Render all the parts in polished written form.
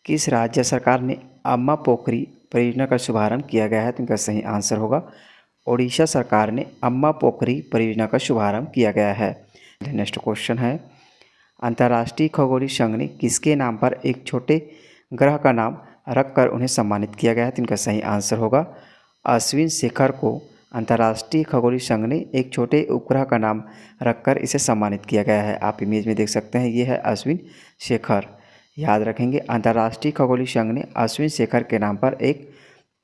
किस राज्य सरकार ने अम्मा पोखरी परियोजना का शुभारंभ किया गया है? तो इनका सही आंसर होगा ओडिशा सरकार ने अम्मा पोखरी परियोजना का शुभारंभ किया गया है। नेक्स्ट क्वेश्चन है, अंतर्राष्ट्रीय खगोलीय संघ ने किसके नाम पर एक छोटे ग्रह का नाम रखकर उन्हें सम्मानित किया गया है? तो इनका सही आंसर होगा अश्विन शेखर को अंतर्राष्ट्रीय खगोलीय संघ ने एक छोटे उपग्रह का नाम रखकर इसे सम्मानित किया गया है। आप इमेज में देख सकते हैं, ये है अश्विन शेखर। याद रखेंगे, अंतर्राष्ट्रीय खगोलीय संघ ने अश्विन शेखर के नाम पर एक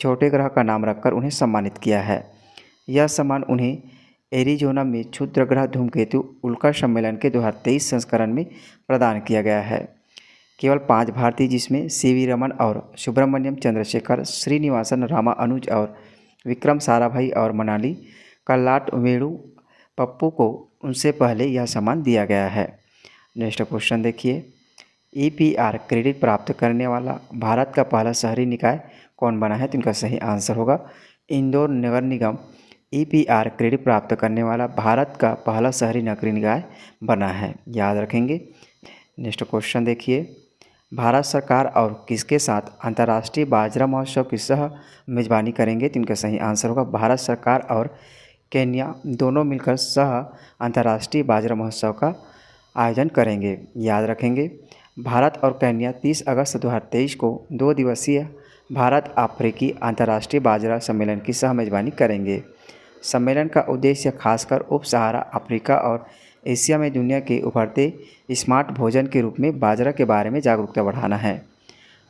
छोटे ग्रह का नाम रखकर उन्हें सम्मानित किया है। यह सम्मान उन्हें एरिजोना में क्षुद्र ग्रह धूमकेतु उल्का सम्मेलन के 2023 संस्करण में प्रदान किया गया है। केवल 5 भारतीय, जिसमें सीवी रमन और सुब्रमण्यम चंद्रशेखर, श्रीनिवासन रामा अनुज और विक्रम साराभाई और मनाली कल्लाट वेणु पप्पू को उनसे पहले यह सम्मान दिया गया है। नेक्स्ट क्वेश्चन देखिए, EPR क्रेडिट प्राप्त करने वाला भारत का पहला शहरी निकाय कौन बना है? तो इनका सही आंसर होगा इंदौर नगर निगम EPR क्रेडिट प्राप्त करने वाला भारत का पहला शहरी नगरीय निकाय बना है। याद रखेंगे। नेक्स्ट क्वेश्चन देखिए, भारत सरकार और किसके साथ अंतर्राष्ट्रीय बाजरा महोत्सव की सह मेजबानी करेंगे? तो इनका सही आंसर होगा भारत सरकार और केन्या दोनों मिलकर सह अंतर्राष्ट्रीय बाजरा महोत्सव का आयोजन करेंगे। याद रखेंगे, भारत और केन्या 30 अगस्त 2023 को 2 दिवसीय भारत अफ्रीकी अंतर्राष्ट्रीय बाजरा सम्मेलन की सह मेजबानी करेंगे। सम्मेलन का उद्देश्य खासकर उप सहारा अफ्रीका और एशिया में दुनिया के उभरते स्मार्ट भोजन के रूप में बाजरा के बारे में जागरूकता बढ़ाना है।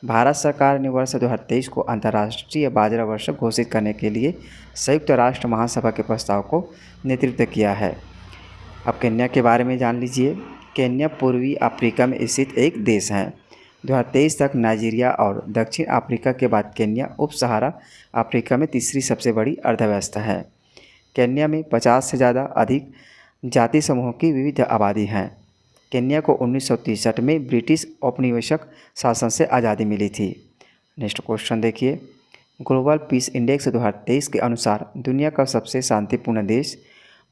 भारत सरकार ने वर्ष 2023 को अंतर्राष्ट्रीय बाजरा वर्ष घोषित करने के लिए संयुक्त राष्ट्र महासभा के प्रस्ताव को नेतृत्व किया है। अब केन्या के बारे में जान लीजिए। केन्या पूर्वी अफ्रीका में स्थित एक देश है। 2023 तक नाइजीरिया और दक्षिण अफ्रीका के बाद केन्या उप सहारा अफ्रीका में तीसरी सबसे बड़ी अर्थव्यवस्था है। केन्या में 50 से ज़्यादा अधिक जाति समूहों की विविध आबादी है। केन्या को 1963 में ब्रिटिश औपनिवेशिक शासन से आज़ादी मिली थी। नेक्स्ट क्वेश्चन देखिए, ग्लोबल पीस इंडेक्स 2023 के अनुसार दुनिया का सबसे शांतिपूर्ण देश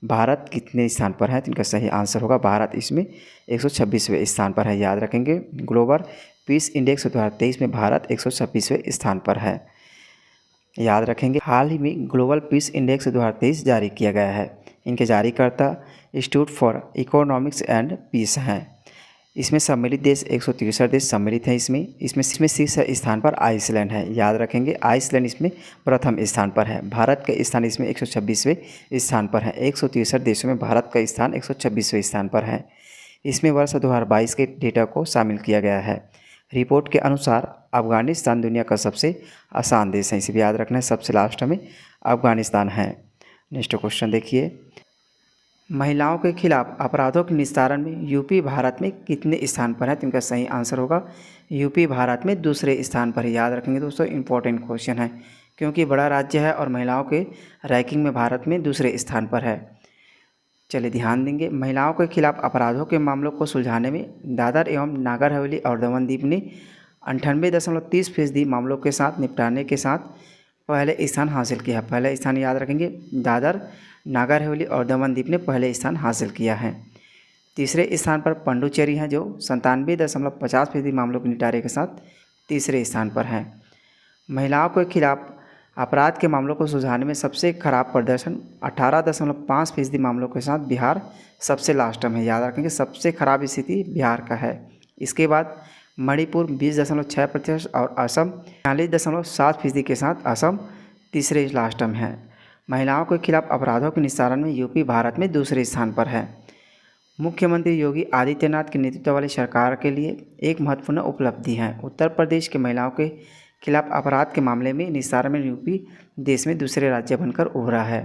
भारत कितने स्थान पर है? तो इनका सही आंसर होगा भारत इसमें 126वें स्थान पर है। याद रखेंगे, ग्लोबल पीस इंडेक्स 2023 में भारत 126वें स्थान पर है। याद रखेंगे, हाल ही में ग्लोबल पीस इंडेक्स 2023 जारी किया गया है। इनके जारीकर्ता Institute for Economics and Peace हैं। इसमें सम्मिलित देश 163 देश सम्मिलित हैं। इसमें शीर्ष स्थान पर आइसलैंड है। याद रखेंगे, आइसलैंड इसमें प्रथम स्थान पर है। भारत का स्थान इसमें 126वें स्थान पर है। 163 देशों में भारत का स्थान 126वें स्थान पर है। इसमें वर्ष 2022 के डेटा को शामिल किया गया है। रिपोर्ट के अनुसार अफगानिस्तान दुनिया का सबसे आसान देश है। इसे भी याद रखना है, सबसे लास्ट में अफगानिस्तान है। नेक्स्ट क्वेश्चन देखिए, महिलाओं के खिलाफ अपराधों के निस्तारण में यूपी भारत में कितने स्थान पर है? तो इनका सही आंसर होगा यूपी भारत में दूसरे स्थान पर। याद रखेंगे दोस्तों, इंपॉर्टेंट क्वेश्चन है क्योंकि बड़ा राज्य है और महिलाओं के रैंकिंग में भारत में दूसरे स्थान पर है। चलिए ध्यान देंगे, महिलाओं के खिलाफ अपराधों के मामलों को सुलझाने में दादर एवं नागर हवेली और दमन दीव ने 98.30% मामलों के साथ निपटाने के साथ पहले स्थान हासिल किया। पहले स्थान याद रखेंगे, दादर, नागर हवेली और दमन दीव ने पहले स्थान हासिल किया है। तीसरे स्थान पर पुडुचेरी हैं जो 97.50% मामलों के निपटारे के साथ तीसरे स्थान पर हैं। महिलाओं के खिलाफ अपराध के मामलों को सुलझाने में सबसे खराब प्रदर्शन 18.5% मामलों के साथ बिहार सबसे लास्ट में है। याद रखेंगे, सबसे खराब स्थिति बिहार का है। इसके बाद मणिपुर 20.6% और असम 40.7% के साथ असम तीसरे लास्ट में है। महिलाओं के खिलाफ अपराधों के निस्तारण में यूपी भारत में दूसरे स्थान पर है। मुख्यमंत्री योगी आदित्यनाथ के नेतृत्व वाली सरकार के लिए एक महत्वपूर्ण उपलब्धि है। उत्तर प्रदेश के महिलाओं के खिलाफ अपराध के मामले में निस्तारण में यूपी देश में दूसरे राज्य बनकर उभरा है।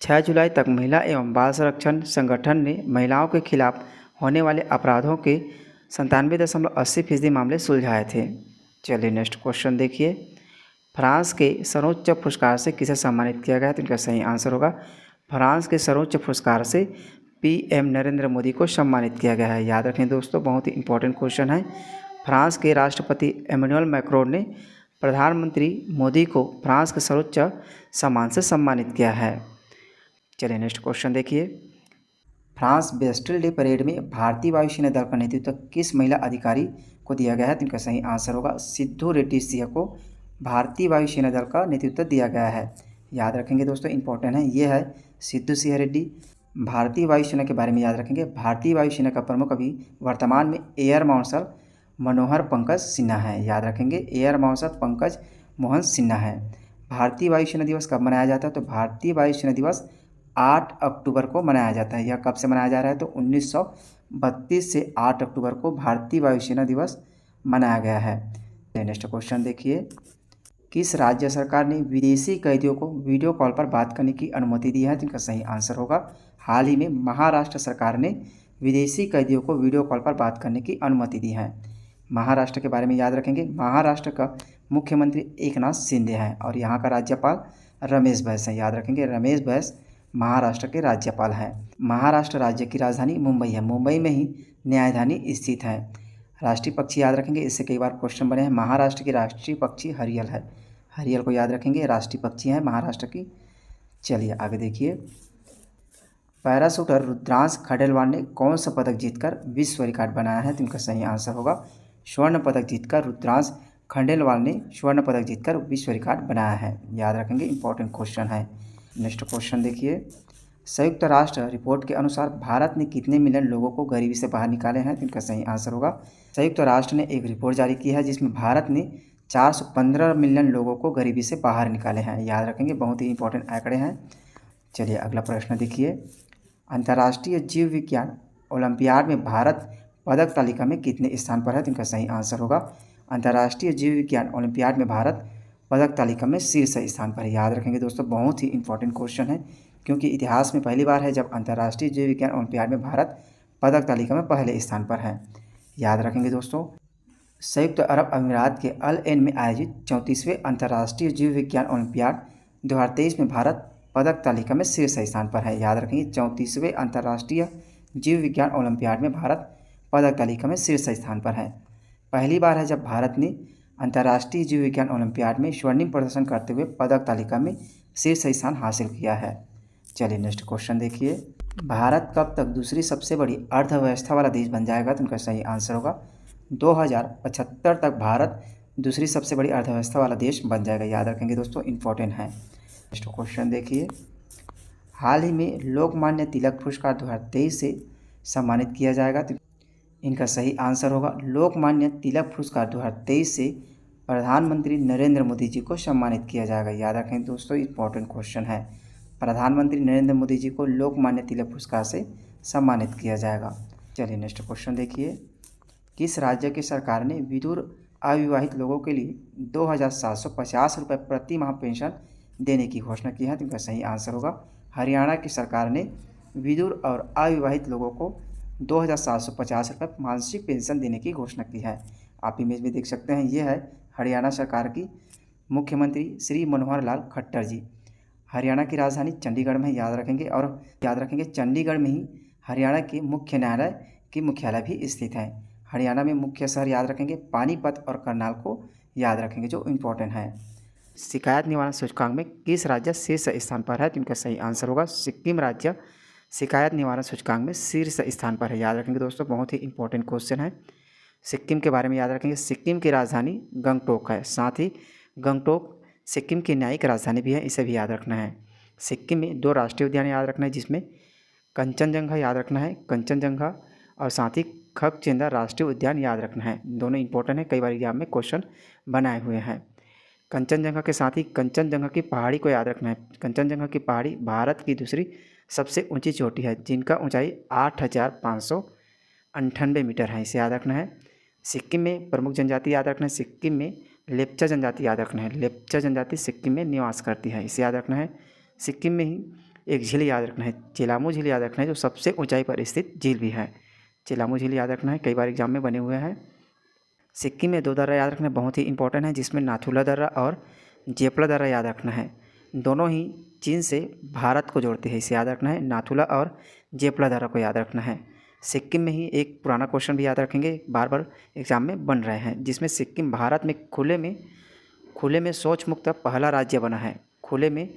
6 जुलाई तक महिला एवं बाल संरक्षण संगठन ने महिलाओं के खिलाफ होने वाले अपराधों के 97.80% मामले सुलझाए थे। चलिए नेक्स्ट क्वेश्चन देखिए, फ्रांस के सर्वोच्च पुरस्कार से किसे सम्मानित किया गया? तो इनका सही आंसर होगा फ्रांस के सर्वोच्च पुरस्कार से PM नरेंद्र मोदी को सम्मानित किया गया है। याद रखें दोस्तों, बहुत ही इंपॉर्टेंट क्वेश्चन है। फ्रांस के राष्ट्रपति इमैनुअल मैक्रोन ने प्रधानमंत्री मोदी को फ्रांस के सर्वोच्च सम्मान से सम्मानित किया है। चलिए नेक्स्ट क्वेश्चन देखिए, फ्रांस बेस्टिल डे परेड में भारतीय वायुसेना दल का नेतृत्व किस महिला अधिकारी को दिया गया है? तो इनका सही आंसर होगा सिद्धू रेड्डी सिंह को भारतीय वायुसेना दल का नेतृत्व दिया गया है। याद रखेंगे दोस्तों, इंपॉर्टेंट है, ये है सिद्धू सिंह रेड्डी। भारतीय वायुसेना के बारे में याद रखेंगे, भारतीय वायुसेना का प्रमुख अभी वर्तमान में एयर मार्शल मनोहर पंकज सिन्हा है। याद रखेंगे, एयर मार्शल पंकज मोहन सिन्हा है। भारतीय वायुसेना दिवस कब मनाया जाता है? तो भारतीय वायुसेना दिवस 8 अक्टूबर को मनाया जाता है। यह कब से मनाया जा रहा है? तो 1932 से 8 अक्टूबर को भारतीय वायुसेना दिवस मनाया गया है। नेक्स्ट क्वेश्चन देखिए, किस राज्य सरकार ने विदेशी कैदियों को वीडियो कॉल पर बात करने की अनुमति दी है? जिनका सही आंसर होगा हाल ही में महाराष्ट्र सरकार ने विदेशी कैदियों को वीडियो कॉल पर बात करने की अनुमति दी है। महाराष्ट्र के बारे में याद रखेंगे, महाराष्ट्र का मुख्यमंत्री एकनाथ शिंदे हैं और यहाँ का राज्यपाल रमेश बैस हैं। याद रखेंगे, रमेश बैस महाराष्ट्र के राज्यपाल हैं। महाराष्ट्र राज्य की राजधानी मुंबई है, मुंबई में ही न्यायधानी स्थित है। राष्ट्रीय पक्षी याद रखेंगे, इससे कई बार क्वेश्चन बने हैं। महाराष्ट्र की राष्ट्रीय पक्षी हरियल है, हरियल को याद रखेंगे, राष्ट्रीय पक्षी है महाराष्ट्र की। चलिए आगे देखिए, पैराशूटर रुद्रांश खडेलवाल ने कौन सा पदक जीतकर विश्व रिकॉर्ड बनाया है? तो इनका सही आंसर होगा स्वर्ण पदक जीतकर रुद्रांश खंडेलवाल ने स्वर्ण पदक जीतकर विश्व रिकॉर्ड बनाया है। याद रखेंगे, इंपॉर्टेंट क्वेश्चन है। नेक्स्ट क्वेश्चन देखिए, संयुक्त राष्ट्र रिपोर्ट के अनुसार भारत ने कितने मिलियन लोगों को गरीबी से बाहर निकाले हैं? तो इनका सही आंसर होगा, संयुक्त राष्ट्र ने एक रिपोर्ट जारी की है जिसमें भारत ने 415 मिलियन लोगों को गरीबी से बाहर निकाले हैं। याद रखेंगे, बहुत ही इंपॉर्टेंट आंकड़े हैं। चलिए अगला प्रश्न देखिए, अंतर्राष्ट्रीय जीव विज्ञान ओलंपियाड में भारत पदक तालिका में कितने स्थान पर है? तो इनका सही आंसर होगा, अंतर्राष्ट्रीय जीव विज्ञान ओलंपियाड में भारत पदक तालिका में शीर्ष स्थान पर है। याद रखेंगे दोस्तों, बहुत ही इंपॉर्टेंट क्वेश्चन है क्योंकि इतिहास में पहली बार है जब अंतर्राष्ट्रीय जीव विज्ञान ओलंपियाड में भारत पदक तालिका में पहले स्थान पर है। याद रखेंगे दोस्तों, संयुक्त अरब अमीरात के अल एन में आयोजित 34वें अंतर्राष्ट्रीय जीव विज्ञान ओलंपियाड 2023 में भारत पदक तालिका में शीर्ष स्थान पर है। याद रखेंगे, 34वें अंतर्राष्ट्रीय जीव विज्ञान ओलंपियाड में भारत पदक तालिका में शीर्ष स्थान पर है। पहली बार है जब भारत ने अंतर्राष्ट्रीय जीव विज्ञान ओलंपियाड में स्वर्णिम प्रदर्शन करते हुए पदक तालिका में शीर्ष स्थान हासिल किया है। चलिए नेक्स्ट क्वेश्चन देखिए, भारत कब तक दूसरी सबसे बड़ी अर्थव्यवस्था वाला देश बन जाएगा? तो उनका सही आंसर होगा 2075 तक भारत दूसरी सबसे बड़ी अर्थव्यवस्था वाला देश बन जाएगा। याद रखेंगे दोस्तों, इंपॉर्टेंट है। नेक्स्ट क्वेश्चन देखिए, हाल ही में लोकमान्य तिलक पुरस्कार 2023 से सम्मानित किया जाएगा। तो इनका सही आंसर होगा, लोकमान्य तिलक पुरस्कार 2023 से प्रधानमंत्री नरेंद्र मोदी जी को सम्मानित किया जाएगा। याद रखें दोस्तों, इंपॉर्टेंट क्वेश्चन है, प्रधानमंत्री नरेंद्र मोदी जी को लोकमान्य तिलक पुरस्कार से सम्मानित किया जाएगा। चलिए नेक्स्ट क्वेश्चन देखिए, किस राज्य की सरकार ने विधुर अविवाहित लोगों के लिए 2750 रुपये प्रति माह पेंशन देने की घोषणा की है? तो इनका सही आंसर होगा, हरियाणा की सरकार ने विधुर और अविवाहित लोगों को 2750 रुपये मासिक पेंशन देने की घोषणा की है। आप इमेज में देख सकते हैं, ये है हरियाणा सरकार की मुख्यमंत्री श्री मनोहर लाल खट्टर जी। हरियाणा की राजधानी चंडीगढ़ में याद रखेंगे, और याद रखेंगे चंडीगढ़ में ही हरियाणा के मुख्य न्यायालय की मुख्यालय भी स्थित है। हरियाणा में मुख्य शहर याद रखेंगे पानीपत और करनाल को याद रखेंगे जो इम्पोर्टेंट है। शिकायत निवारण सूचकांक में किस राज्य शीर्ष स्थान पर है? तो इनका सही आंसर होगा, सिक्किम राज्य शिकायत निवारण सूचकांक में शीर्ष स्थान पर है। याद रखेंगे दोस्तों, बहुत ही इंपॉर्टेंट क्वेश्चन है। सिक्किम के बारे में याद रखेंगे, सिक्किम की राजधानी गंगटोक है, साथ ही गंगटोक सिक्किम की न्यायिक राजधानी भी है, इसे भी याद रखना है। सिक्किम में 2 राष्ट्रीय उद्यान याद रखना है, जिसमें कंचनजंगा याद रखना है, कंचनजंगा, और साथ ही खगचेंदा राष्ट्रीय उद्यान याद रखना है। दोनों इंपॉर्टेंट है, कई बार एग्जाम में क्वेश्चन बनाए हुए हैं। कंचनजंगा के साथ ही कंचनजंगा की पहाड़ी को याद रखना है। कंचनजंगा की पहाड़ी भारत की दूसरी सबसे ऊंची चोटी है, जिनका ऊंचाई 8598 मीटर है, इसे याद रखना है। सिक्किम में प्रमुख जनजाति याद रखना है, सिक्किम में लेप्चा जनजाति याद रखना है, लेप्चा जनजाति सिक्किम में निवास करती है, इसे याद रखना है। सिक्किम में ही एक झील याद रखना है, चेलामू झील याद रखना है, जो सबसे ऊंचाई पर स्थित झील भी है। चेलामू झील याद रखना है, कई बार एग्जाम में बने हुए हैं। सिक्किम में 2 दर्रा याद रखना बहुत ही इंपॉर्टेंट है, जिसमें नाथुला दर्रा और जेपला दर्रा याद रखना है। दोनों ही चीन से भारत को जोड़ते हैं, इसे याद रखना है, नाथुला और जेपला दर्रा को याद रखना है। सिक्किम में ही एक पुराना क्वेश्चन भी याद रखेंगे, बार बार एग्जाम में बन रहे हैं, जिसमें सिक्किम भारत में खुले में शौच मुक्त पहला राज्य बना है, खुले में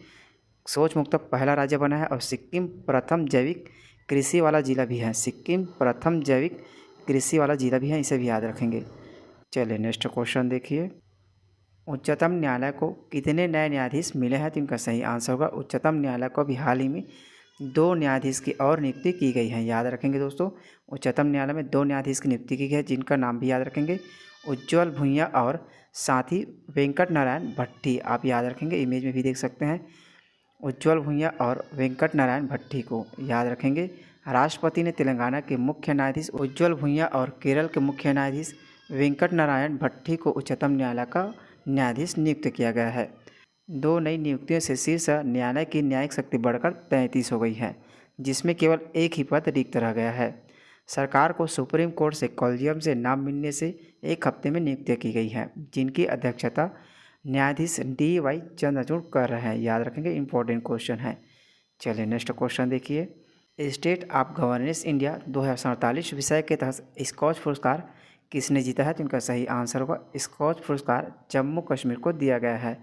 शौच मुक्त पहला राज्य बना है, और सिक्किम प्रथम जैविक कृषि वाला जिला भी है। सिक्किम प्रथम जैविक कृषि वाला जिला भी है, इसे भी याद रखेंगे। चलिए नेक्स्ट क्वेश्चन देखिए। उच्चतम न्यायालय को कितने नए न्यायाधीश मिले हैं? तो इनका सही आंसर होगा उच्चतम न्यायालय को अभी हाल ही में 2 न्यायाधीश की और नियुक्ति की गई है, याद रखेंगे दोस्तों। उच्चतम न्यायालय में 2 न्यायाधीश की नियुक्ति की गई है, जिनका नाम भी याद रखेंगे, उज्ज्वल भुइयां और साथ ही वेंकट नारायण भट्टी। आप याद रखेंगे, इमेज में भी देख सकते हैं। उज्ज्वल भुइयां और वेंकट नारायण भट्टी को याद रखेंगे। राष्ट्रपति ने तेलंगाना के मुख्य न्यायाधीश उज्ज्वल भुइयां और केरल के मुख्य न्यायाधीश वेंकट नारायण भट्टी को उच्चतम न्यायालय का न्यायाधीश नियुक्त किया गया है। 2 नई नियुक्तियों से शीर्ष न्यायालय की न्यायिक शक्ति बढ़कर 33 हो गई है, जिसमें केवल एक ही पद रिक्त रह गया है। सरकार को सुप्रीम कोर्ट से कॉलेजियम से नाम मिलने से 1 हफ्ते में नियुक्तियाँ की गई हैं, जिनकी अध्यक्षता न्यायाधीश DY चंद्रचूड़ कर रहे हैं, याद रखेंगे, इंपॉर्टेंट क्वेश्चन है। चलिए नेक्स्ट क्वेश्चन देखिए। स्टेट ऑफ गवर्नेंस इंडिया 2047 विषय के तहत स्कॉच पुरस्कार किसने जीता है? तो इनका सही आंसर होगा स्कॉच पुरस्कार जम्मू कश्मीर को दिया गया है,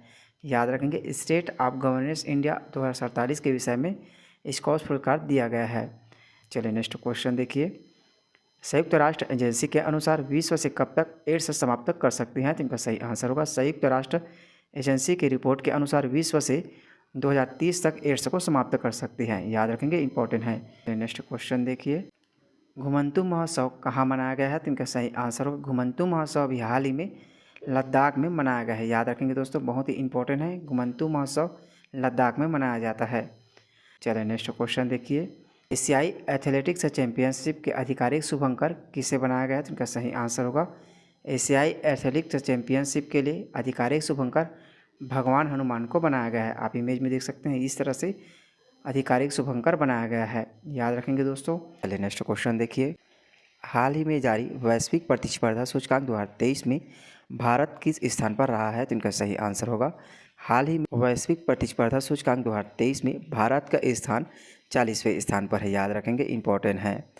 याद रखेंगे। स्टेट ऑफ गवर्नेंस इंडिया 2047 के विषय में स्कॉच पुरस्कार दिया गया है। चलिए नेक्स्ट क्वेश्चन देखिए। संयुक्त राष्ट्र एजेंसी के अनुसार विश्व से कब तक एड्स समाप्त कर सकती हैं? तो इनका सही आंसर होगा संयुक्त राष्ट्र एजेंसी की रिपोर्ट के अनुसार विश्व से 2030 तक एड्स को समाप्त कर सकती हैं, याद रखेंगे, इंपॉर्टेंट है। नेक्स्ट क्वेश्चन देखिए। घुमंतू महोत्सव कहाँ मनाया गया है? तो इनका सही आंसर होगा घुमंतू महोत्सव अभी हाल ही में लद्दाख में मनाया गया है, याद रखेंगे दोस्तों, बहुत ही इंपॉर्टेंट है। घुमंतू महोत्सव लद्दाख में मनाया जाता है। चलिए नेक्स्ट क्वेश्चन देखिए। एशियाई एथलेटिक्स चैंपियनशिप के आधिकारिक शुभंकर किसे बनाया गया है? तो इनका सही आंसर होगा एशियाई एथलेटिक्स चैंपियनशिप के लिए आधिकारिक शुभंकर भगवान हनुमान को बनाया गया है। आप इमेज में देख सकते हैं, इस तरह से आधिकारिक शुभंकर बनाया गया है, याद रखेंगे दोस्तों। चलिए नेक्स्ट क्वेश्चन देखिए। हाल ही में जारी वैश्विक प्रतिस्पर्धा सूचकांक 2023 में भारत किस स्थान पर रहा है? तो इनका सही आंसर होगा हाल ही में वैश्विक प्रतिस्पर्धा सूचकांक 2023 में भारत का स्थान 40वें स्थान पर है, याद रखेंगे, इंपॉर्टेंट है।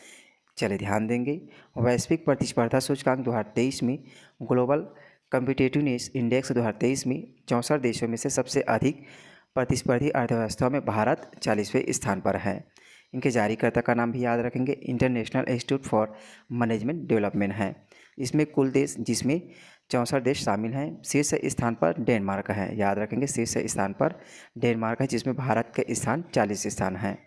चलिए ध्यान देंगे। वैश्विक प्रतिस्पर्धा सूचकांक 2023 में ग्लोबल कॉम्पिटिटिवनेस इंडेक्स 2023 में 64 देशों में से सबसे अधिक प्रतिस्पर्धी अर्थव्यवस्था में भारत 40वें स्थान पर है। इनके जारीकर्ता का नाम भी याद रखेंगे, international institute for management development है। इसमें कुल देश जिसमें 64 देश शामिल हैं। शीर्ष स्थान पर डेनमार्क है, याद रखेंगे, शीर्ष स्थान पर डेनमार्क है, जिसमें भारत का स्थान 40 स्थान है।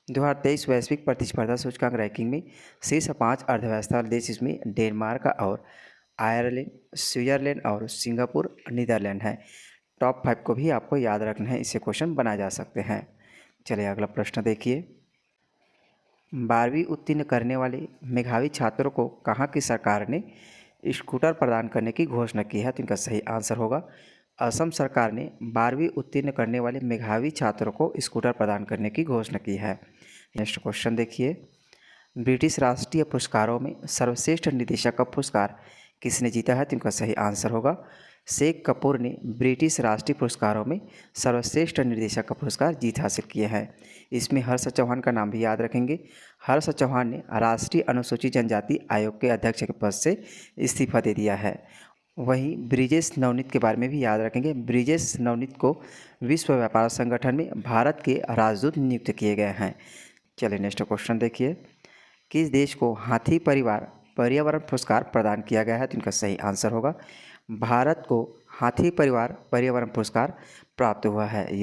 2023 वैश्विक प्रतिस्पर्धा सूचकांक रैंकिंग में शीर्ष 5 अर्थव्यवस्था देश इसमें डेनमार्क और आयरलैंड, स्विट्जरलैंड और सिंगापुर, नीदरलैंड है। टॉप 5 को भी आपको याद रखना है, इससे क्वेश्चन बनाए जा सकते हैं। चलिए अगला प्रश्न देखिए। 12वीं उत्तीर्ण करने वाले मेधावी छात्रों को कहाँ की सरकार ने स्कूटर प्रदान करने की घोषणा की है? तो इनका सही आंसर होगा असम सरकार ने 12वीं उत्तीर्ण करने वाले मेधावी छात्रों को स्कूटर प्रदान करने की घोषणा की है। नेक्स्ट क्वेश्चन देखिए। ब्रिटिश राष्ट्रीय पुरस्कारों में सर्वश्रेष्ठ निदेशक का पुरस्कार किसने जीता है? तो इनका सही आंसर होगा शेख कपूर ने ब्रिटिश राष्ट्रीय पुरस्कारों में सर्वश्रेष्ठ निर्देशक का पुरस्कार जीत हासिल किए हैं। इसमें हर्ष चौहान का नाम भी याद रखेंगे। हर्ष चौहान ने राष्ट्रीय अनुसूचित जनजाति आयोग के अध्यक्ष के पद से इस्तीफा दे दिया है। वहीं ब्रिजेश नवनीत के बारे में भी याद रखेंगे। ब्रिजेश नवनीत को विश्व व्यापार संगठन में भारत के राजदूत नियुक्त किए गए हैं। चलिए नेक्स्ट क्वेश्चन देखिए। किस देश को हाथी परिवार पर्यावरण पुरस्कार प्रदान किया गया है? तो इनका सही आंसर होगा भारत को हाथी परिवार पर्यावरण पुरस्कार प्राप्त हुआ है।